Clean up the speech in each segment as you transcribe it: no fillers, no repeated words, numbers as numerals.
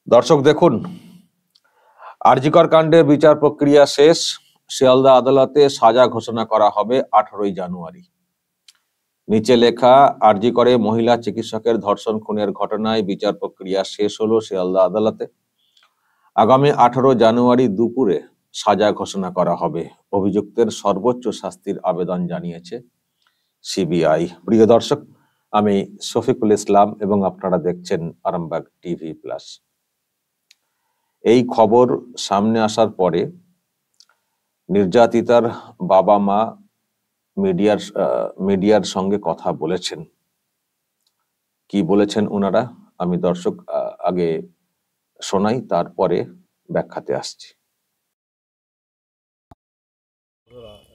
দর্শক দেখুন, আরজিকর কাণ্ডে বিচার প্রক্রিয়া শেষ। শিয়ালদা আদালতে সাজা ঘোষণা করা হবে 18ই জানুয়ারি। নিচে লেখা, আরজিকরে মহিলা চিকিৎসকের ধর্ষণ খুনের ঘটনায় বিচার প্রক্রিয়া শেষ হলো শিয়ালদা আদালতে। আগামী 18 জানুয়ারি দুপুরে সাজা ঘোষণা করা হবে। অভিযুক্তের সর্বোচ্চ শাস্তির আবেদন জানিয়েছে সিবিআই। প্রিয় দর্শক, আমি শফিকুল ইসলাম এবং আপনারা দেখছেন আরামবাগ টিভি প্লাস। এই খবর সামনে আসার পরে নির্যাতিতার বাবা মা মিডিয়ার সঙ্গে কথা বলেছেন। কি বলেছেন ওনারা আমি দর্শক আগে শোনাই, তারপরে ব্যাখ্যাতে আসছি।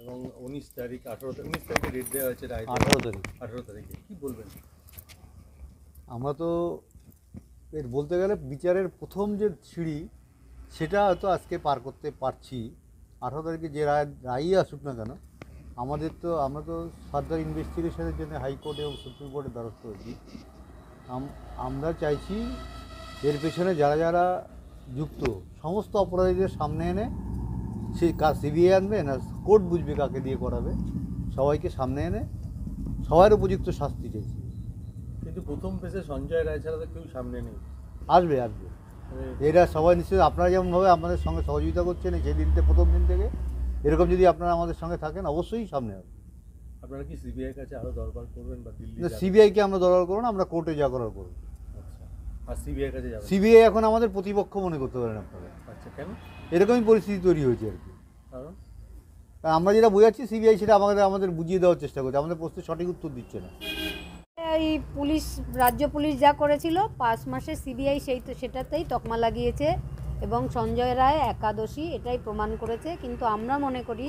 এবং 19 তারিখ 19 তারিখে ডেট দেওয়া হয়েছে, 18 তারিখে কি বলবেন? আমরা তো এর বলতে গেলে বিচারের প্রথম যে সিঁড়ি সেটা হয়তো আজকে পার করতে পারছি। 18 তারিখে যে রায়ই আসুক না কেন, আমরা তো ফার্দার ইনভেস্টিগেশনের জন্য হাইকোর্ট এবং সুপ্রিম কোর্টের দ্বারস্থ হয়েছি। আমরা চাইছি এর পেছনে যারা যারা যুক্ত সমস্ত অপরাধীদের সামনে এনে সে সিবিআই আনবে না কোর্ট বুঝবে কাকে দিয়ে করাবে, সবাইকে সামনে এনে সবার উপযুক্ত শাস্তি চাইছি। কিন্তু প্রথম পেজে সঞ্জয় রায় ছাড়া তো কেউ সামনে নেই। আসবে এরা সবাই নিশ্চয়ই। আপনারা যেমনভাবে আমাদের সঙ্গে সহযোগিতা করছেন সেই দিনতে প্রথম দিন থেকে, এরকম যদি আপনারা আমাদের সঙ্গে থাকেন অবশ্যই সামনে হবে। আপনারা কি সিবিআই কাছে আরও দরবার করবেন বা দিল্লি? না, সিবিআইকে আমরা দরবার করব না, আমরা কোর্টে যা করার করব। আচ্ছা, আর সিবিআই কাছে যাবেন? সিবিআই এখন আমাদের প্রতিপক্ষ মনে করতে পারেন আপনারা। আচ্ছা, কেন? এরকমই পরিস্থিতি তৈরি হয়েছে আর কি। কারণ আমরা যেটা বোঝাচ্ছি সিবিআই সেটা আমাদের বুঝিয়ে দেওয়ার চেষ্টা করছে, আমাদের প্রশ্নের সঠিক উত্তর দিচ্ছে না। এই পুলিশ, রাজ্য পুলিশ যা করেছিল 5 মাসে, সিবিআই সেটাতেই তকমা লাগিয়েছে এবং সঞ্জয় রায় একাদশী এটাই প্রমাণ করেছে। কিন্তু আমরা মনে করি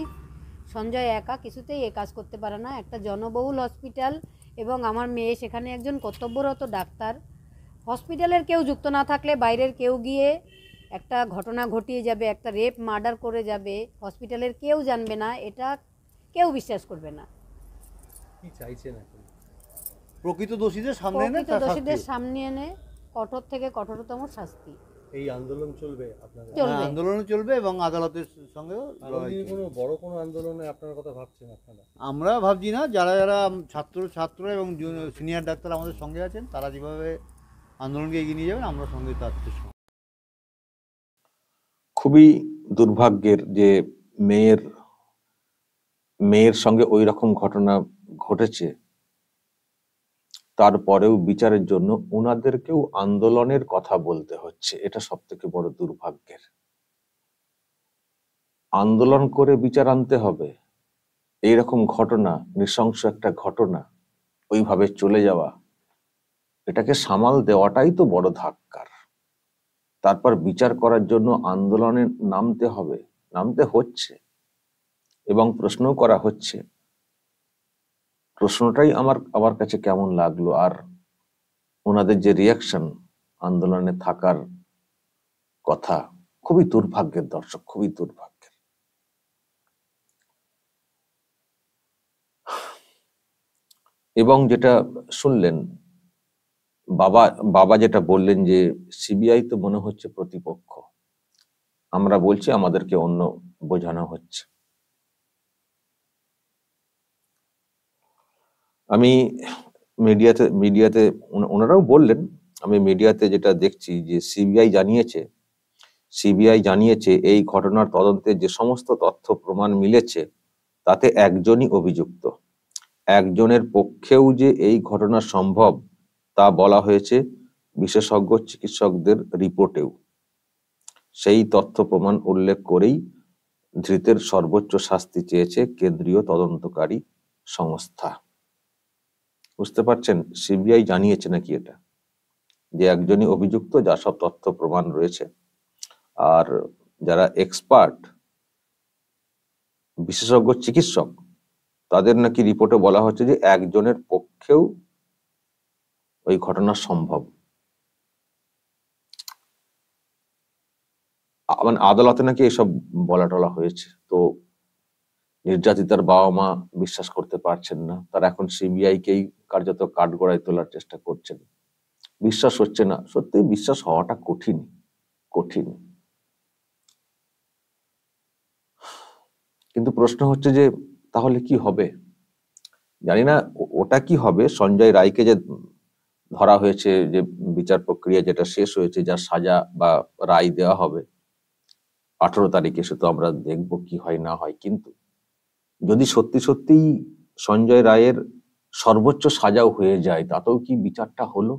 সঞ্জয় একা কিছুতেই এ কাজ করতে পারে না। একটা জনবহুল হসপিটাল এবং আমার মেয়ে সেখানে একজন কর্তব্যরত ডাক্তার। হসপিটালের কেউ যুক্ত না থাকলে বাইরের কেউ গিয়ে একটা ঘটনা ঘটিয়ে যাবে, একটা রেপ মার্ডার করে যাবে, হসপিটালের কেউ জানবে না, এটা কেউ বিশ্বাস করবে না। কি চাইছেন এখন? প্রকৃত দোষীদের সামনে এনে কঠোর থেকে কঠোরতম শাস্তি। এই আন্দোলন চলবে আপনাদের? আন্দোলনও চলবে এবং আদালতের সঙ্গেও কোনো বড় কোনো আন্দোলনে আপনার কথা ভাবছেন আপনারা? আমরা ভাবছি না। যারা যারা ছাত্র এবং সিনিয়র ডাক্তার আমাদের সঙ্গে আছেন, তারা যেভাবে আন্দোলনকে এগিয়ে নিয়ে যাবেন আমরা সঙ্গে তার সঙ্গে। খুবই দুর্ভাগ্যের যে মেয়ের সঙ্গে ওই রকম ঘটনা ঘটেছে, তারপরেও বিচারের জন্য ওনাদেরকেও আন্দোলনের কথা বলতে হচ্ছে। এটা সব থেকে বড় দুর্ভাগ্যের। আন্দোলন করে বিচার আনতে হবে, এইরকম ঘটনা, নৃশংস একটা ঘটনা ওইভাবে চলে যাওয়া, এটাকে সামাল দেওয়াটাই তো বড় ধাক্কার। তারপর বিচার করার জন্য আন্দোলনে নামতে হচ্ছে এবং প্রশ্নও করা হচ্ছে। প্রশ্নটাই আমার কাছে কেমন লাগলো, আর ওনাদের যে রিয়াকশন আন্দোলনে থাকার কথা, খুবই দুর্ভাগ্যের দর্শক, খুবই দুর্ভাগ্যের। এবং যেটা শুনলেন, বাবা যেটা বললেন যে সিবিআই তো মনে হচ্ছে প্রতিপক্ষ, আমরা বলছি আমাদেরকে অন্য বোঝানো হচ্ছে। আমি মিডিয়াতে ওনারাও বললেন, আমি মিডিয়াতে যেটা দেখছি যে সিবিআই জানিয়েছে এই ঘটনার তদন্তে যে সমস্ত তথ্য প্রমাণ মিলেছে তাতে একজনই অভিযুক্ত। একজনের পক্ষেও যে এই ঘটনা সম্ভব তা বলা হয়েছে বিশেষজ্ঞ চিকিৎসকদের রিপোর্টেও। সেই তথ্য প্রমাণ উল্লেখ করেই ধৃতের সর্বোচ্চ শাস্তি চেয়েছে কেন্দ্রীয় তদন্তকারী সংস্থা। বুঝতে পারছেন, সিবিআই জানিয়েছে নাকি এটা, যে একজনই অভিযুক্ত, যা সব তথ্য প্রমাণ রয়েছে। আর যারা এক্সপার্ট বিশেষজ্ঞ চিকিৎসক, তাদের নাকি রিপোর্টে বলা হচ্ছে যে একজনের পক্ষেও ওই ঘটনা সম্ভব। মানে আদালতে নাকি এসব বলা টলা হয়েছে। তো নির্যাতিতার বাবা মা বিশ্বাস করতে পারছেন না, তারা এখন সিবিআইকেই কার্যত কাঠগড়ায় তোলার চেষ্টা করছেন। বিশ্বাস হচ্ছে না, সত্যি বিশ্বাস হওয়াটা কঠিন। কঠিন। কিন্তু প্রশ্ন হচ্ছে যে তাহলে কি হবে, জানি না ওটা কি হবে। সঞ্জয় রায়কে যে ধরা হয়েছে, যে বিচার প্রক্রিয়া যেটা শেষ হয়েছে, যার সাজা বা রায় দেওয়া হবে 18 তারিখে, সে তো আমরা দেখবো কি হয় না হয়। কিন্তু যদি সত্যি সত্যিই সঞ্জয় রায়ের সর্বোচ্চ সাজাও হয়ে যায়, তাতেও কি বিচারটা হলো?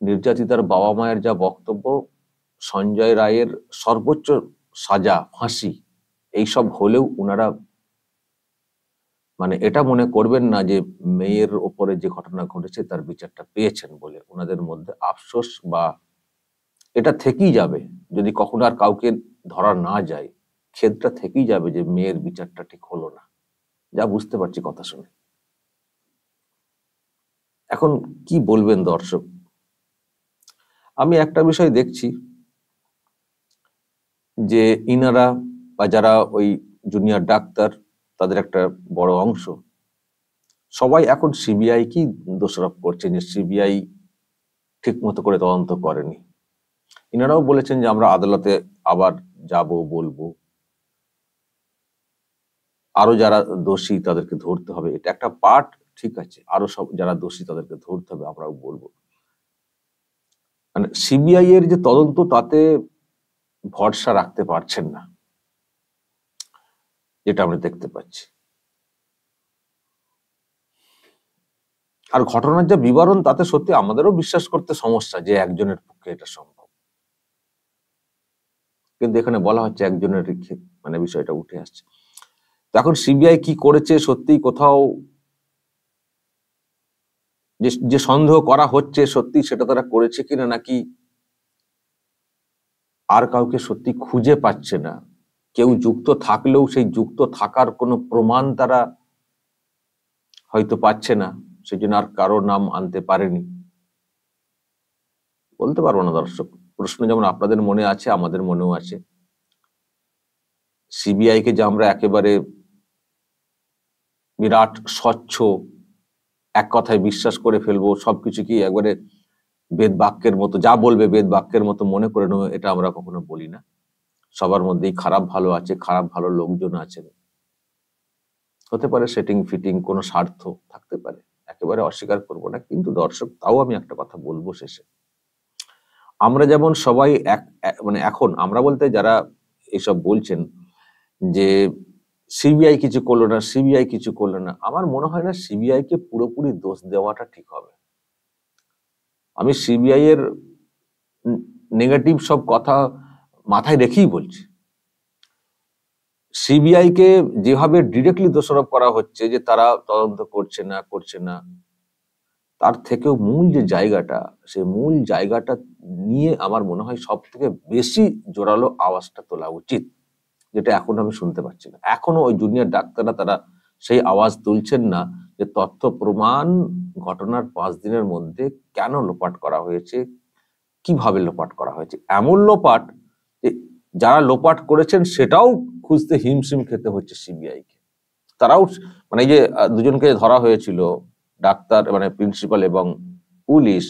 নির্যাতিতার বাবা মায়ের যা বক্তব্য, সঞ্জয় রায়ের সর্বোচ্চ সাজা, ফাঁসি, এইসব হলেও ওনারা মানে এটা মনে করবেন না যে মেয়ের ওপরে যে ঘটনা ঘটেছে তার বিচারটা পেয়েছেন বলে। ওনাদের মধ্যে আফসোস বা এটা থেকেই যাবে, যদি কখনো আর কাউকে ধরা না যায়, ক্ষেত্রটা থেকেই যাবে যে মেয়ের বিচারটা ঠিক হলো না। যা বুঝতে পারছি কথা শুনে। এখন কি বলবেন দর্শক? আমি একটা বিষয় দেখছি যে ইনারা বা যারা ওই জুনিয়র ডাক্তার, তাদের একটা বড় অংশ সবাই এখন সিবিআই কি দোষারোপ করছেন যে সিবিআই ঠিক মতো করে তদন্ত করেনি। ইনারাও বলেছেন যে আমরা আদালতে আবার যাব, বলবো, আরো যারা দোষী তাদেরকে ধরতে হবে। এটা একটা পার্ট, ঠিক আছে, আরো সব যারা দোষী তাদেরকে ধরতে হবে, আমরাও বলবো। মানে সিবিআই এর যে তদন্ত, তাতে ভরসা রাখতে পারছেন না, যেটা আমরা দেখতে পাচ্ছি। আর ঘটনার যে বিবরণ, তাতে সত্যি আমাদেরও বিশ্বাস করতে সমস্যা যে একজনের পক্ষে এটা সম্ভব। কিন্তু এখানে বলা হচ্ছে একজনের মানে বিষয়টা উঠে আসছে। তো এখন সিবিআই কি করেছে, সত্যি কোথাও যে সন্দেহ করা হচ্ছে সত্যি সেটা তারা করেছে কিনা, নাকি আর কাউকে সত্যি খুঁজে পাচ্ছে না, কেউ যুক্ত থাকলেও সেই যুক্ত থাকার কোনো প্রমাণ তারা হয়তো পাচ্ছে না, সেই জন্য আর কারো নাম আনতে পারেনি। বলতে পারবো না দর্শক। প্রশ্ন যেমন আপনাদের মনে আছে, আমাদের মনেও আছে। সিবিআই কে যে আমরা একেবারে বিরাট স্বচ্ছ, এক কথায় বিশ্বাস করে ফেলবো, সবকিছু কি একবারে বেদ বাক্যের মতো, যা বলবে বেদ বাক্যের মতো মনে করে নেবো, এটা আমরা কখনো বলি না। সবার মধ্যেই খারাপ ভালো আছে, খারাপ ভালো লোকজন আছেন, হতে পারে সেটিং ফিটিং, কোনো স্বার্থ থাকতে পারে, একেবারে অস্বীকার করবো না। কিন্তু দর্শক, তাও আমি একটা কথা বলবো শেষে, আমরা যেমন সবাই মানে এখন আমরা বলতে যারা এসব বলছেন যে সিবিআই কিছু করলো না, সিবিআই কিছু করলো না, আমার মনে হয় না সিবিআই কে পুরোপুরি দোষ দেওয়াটা ঠিক হবে। আমি সিবিআই এর নেগেটিভ সব কথা মাথায় রেখেই বলছি। সিবিআই কে যেভাবে ডিরেক্টলি দোষারোপ করা হচ্ছে যে তারা তদন্ত করছে না, তার থেকেও মূল যে জায়গাটা, সেই মূল জায়গাটা নিয়ে আমার মনে হয় সব থেকে বেশি জোরালো আওয়াজটা তোলা উচিত, যেটা এখন আমি শুনতে পাচ্ছি না। এখনো ওই জুনিয়র ডাক্তাররা তারা সেই আওয়াজ তুলছেন না যে তথ্য প্রমাণ ঘটনার 5 দিনের মধ্যে কেন লোপাট করা হয়েছে, কিভাবে লোপাট করা হয়েছে। এমন লোপাট যে যারা লোপাট করেছেন সেটাও খুঁজতে হিমশিম খেতে হচ্ছে সিবিআই কে। তারাও মানে এই যে দুজনকে ধরা হয়েছিল, ডাক্তার মানে প্রিন্সিপাল এবং পুলিশ,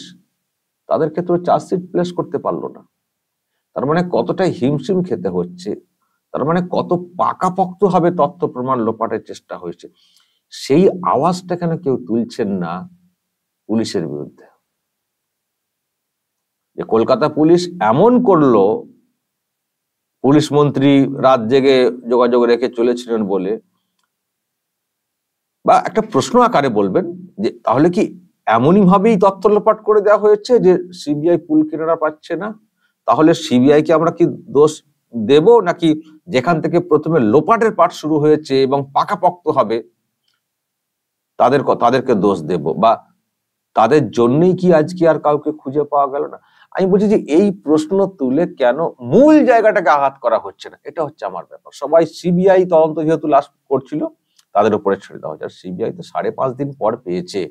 তাদের ক্ষেত্রে চার্জশিট প্লেস করতে পারলো না। তার মানে কতটাই হিমশিম খেতে হচ্ছে, তার মানে কত পাকাপোক্ত ভাবে তথ্য প্রমাণ লোপাটের চেষ্টা হয়েছে। সেই আওয়াজটা কেন কেউ তুলছেন না পুলিশের বিরুদ্ধে? যে কলকাতা পুলিশ এমন করলো, পুলিশ মন্ত্রী রাত জেগে যোগাযোগ রেখে চলেছিলেন বলে, বা একটা প্রশ্ন আকারে বলবেন যে তাহলে কি এমনই ভাবেই তথ্য লোপাট করে দেওয়া হয়েছে যে সিবিআই কুল কিনারা পাচ্ছে না? তাহলে সিবিআই কে আমরা কি দোষ দেব, নাকি যেখান থেকে প্রথমে লোপাটের পাঠ শুরু হয়েছে এবং পাকাপোক্ত হবে তাদেরকে দোষ দেব, বা তাদের জন্যই কি আজকে আর কাউকে খুঁজে পাওয়া গেল না? আমি বলছি যে এই প্রশ্ন তুলে কেন মূল জায়গাটাকে আঘাত করা হচ্ছে না, এটা হচ্ছে আমার ব্যাপার। সবাই সিবিআই তদন্ত যেহেতু লাস্ট করছিল তাদের উপরে ছেড়ে দেওয়া হচ্ছে। সিবিআই তো 5.5 দিন পর পেয়েছে,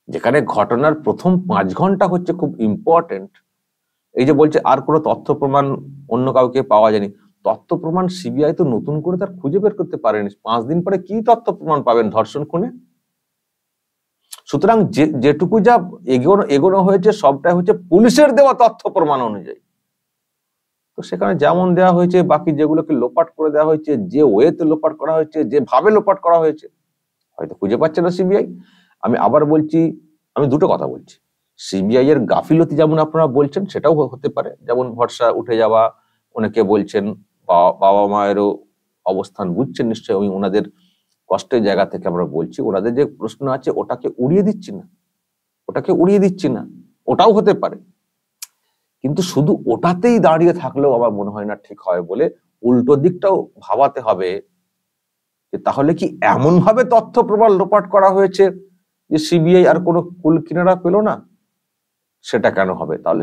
যেখানে ঘটনার প্রথম 5 ঘন্টা হচ্ছে খুব ইম্পর্টেন্ট। এই যে বলছে আর কোনো তথ্য প্রমাণ অন্য কাউকে পাওয়া যায়নি, তথ্য প্রমাণ সিবিআই তো নতুন করে তার খুঁজে বের করতে পারেনি। 5 দিন পরে কি তথ্য প্রমাণ পাবেন ধর্ষণ খুনে? সুতরাং যেটুকু যা এগোনো হয়েছে সবটাই হচ্ছে পুলিশের দেওয়া তথ্য প্রমাণ অনুযায়ী। তো সেখানে যেমন দেওয়া হয়েছে, বাকি যেগুলোকে লোপাট করে দেওয়া হয়েছে, যে ওয়েতে লোপাট করা হয়েছে, যেভাবে লোপাট করা হয়েছে, হয়তো খুঁজে পাচ্ছে না সিবিআই। আমি আবার বলছি, আমি দুটো কথা বলছি। সিবিআই এর গাফিলতি যেমন আপনারা বলছেন, সেটাও হতে পারে, যেমন ভরসা উঠে যাওয়া, অনেকে বলছেন বাবা মায়েরও অবস্থান বুঝছেন নিশ্চয়ই, ওই ওনাদের কষ্টের জায়গা থেকে আমরা বলছি, ওনাদের যে প্রশ্ন আছে ওটাকে উড়িয়ে দিচ্ছি না, ওটাও হতে পারে। কিন্তু শুধু ওটাতেই দাঁড়িয়ে থাকলেও আমার মনে হয় না ঠিক হয় বলে উল্টো দিকটাও ভাবাতে হবে, যে তাহলে কি এমন ভাবে তথ্য প্রমাণ লোপাট করা হয়েছে যে সিবিআই আর কোনো কুল কিনারা পেল না? সেটা কেন হবে? তাহলে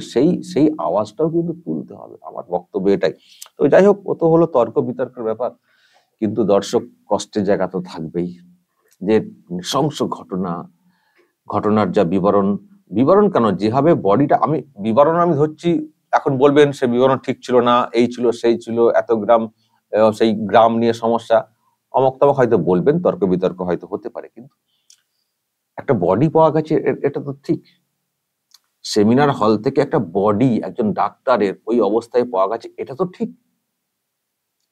সেই আওয়াজটাও কিন্তু তুলতে হবে। আমার বক্তব্য এটাই। তো যাই হোক, ও তো হলো তর্ক বিতর্কের ব্যাপার, কিন্তু দর্শক কষ্টের জায়গা তো থাকবেই। যে নৃশংস ঘটনার যা বিবরণ কেন, যেভাবে বডিটা, বিবরণ আমি ধরছি, এখন বলবেন সে বিবরণ ঠিক ছিল না, এই ছিল সেই ছিল, এত গ্রাম, সেই গ্রাম নিয়ে সমস্যা, অমক তমক হয়তো বলবেন, তর্ক বিতর্ক হয়তো হতে পারে, কিন্তু একটা বডি পাওয়া গেছে, এটা তো ঠিক। সেমিনার হল থেকে একটা বডি একজন ডাক্তারের ওই অবস্থায় পাওয়া গেছে, এটা তো ঠিক।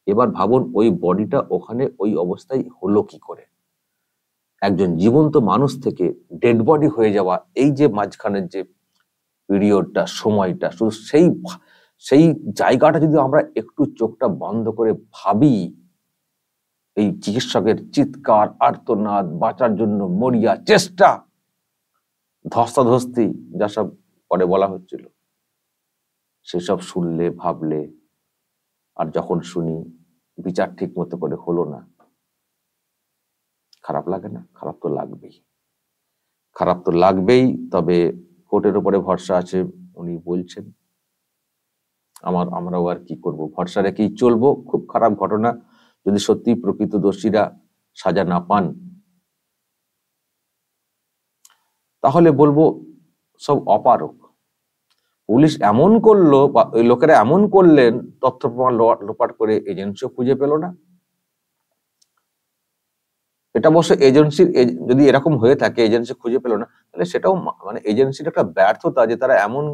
এবার ভাবুন ওই বডিটা ওখানে ওই অবস্থায় হলো কি করে? একজন জীবন্ত মানুষ থেকে ডেড বডি হয়ে যাওয়া, এই যে মাঝখানের যে পিরিয়ডটা, সময়টা, শুধু সেই জায়গাটা যদি আমরা একটু চোখটা বন্ধ করে ভাবি, এই চিকিৎসকের চিৎকার, আর্তনাদ, বাঁচার জন্য মরিয়া চেষ্টা, ধস্তাধস্তি, যা সব পরে বলা হচ্ছিল, সেসব শুনলে, ভাবলে, আর যখন শুনি বিচার ঠিক মতো করে হলো না, খারাপ লাগে না? খারাপ তো লাগবেই। তবে কোর্টের উপরে ভরসা আছে, উনি বলছেন, আমরাও আর কি করব, ভরসা রেখেই চলবো। খুব খারাপ ঘটনা, যদি সত্যি প্রকৃত দোষীরা সাজা না পান, তাহলে বলবো সব অপারক। পুলিশ এমন করলো, বা ওই লোকেরা এমন করলেন, তথ্য প্রমাণ লোপাট করে এজেন্সিও খুঁজে পেল না। এটা অবশ্য এজেন্সির, যদি এরকম হয়ে থাকে, এজেন্সি খুঁজে পেল না, তাহলে সেটাও মানে এজেন্সির একটা ব্যর্থতা, যে তারা এমন,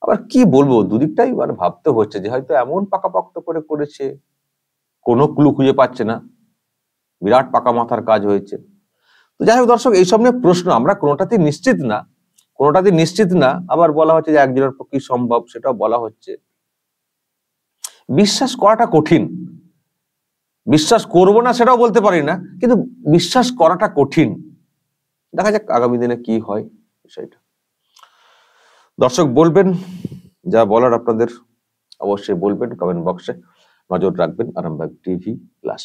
আবার কি বলবো, দুদিকটাই মানে ভাবতে হচ্ছে, যে হয়তো এমন পাকাপোক্ত করে করেছে, কোনো ক্লু খুঁজে পাচ্ছে না, বিরাট পাকা মাথার কাজ হয়েছে। তো যাই হোক দর্শক, এইসব নিয়ে প্রশ্ন, আমরা কোনোটাতেই নিশ্চিত না। আবার বলা হচ্ছে যে একজনের পক্ষে সম্ভব, সেটাও বলা হচ্ছে। বিশ্বাস করাটা কঠিন, বিশ্বাস করবো না সেটাও বলতে পারি না, কিন্তু বিশ্বাস করাটা কঠিন। দেখা যাক আগামী দিনে কি হয় বিষয়টা। দর্শক বলবেন, যা বলার আপনাদের অবশ্যই বলবেন, কমেন্ট বক্সে নজর রাখবেন আরামবাগ টিভি প্লাস।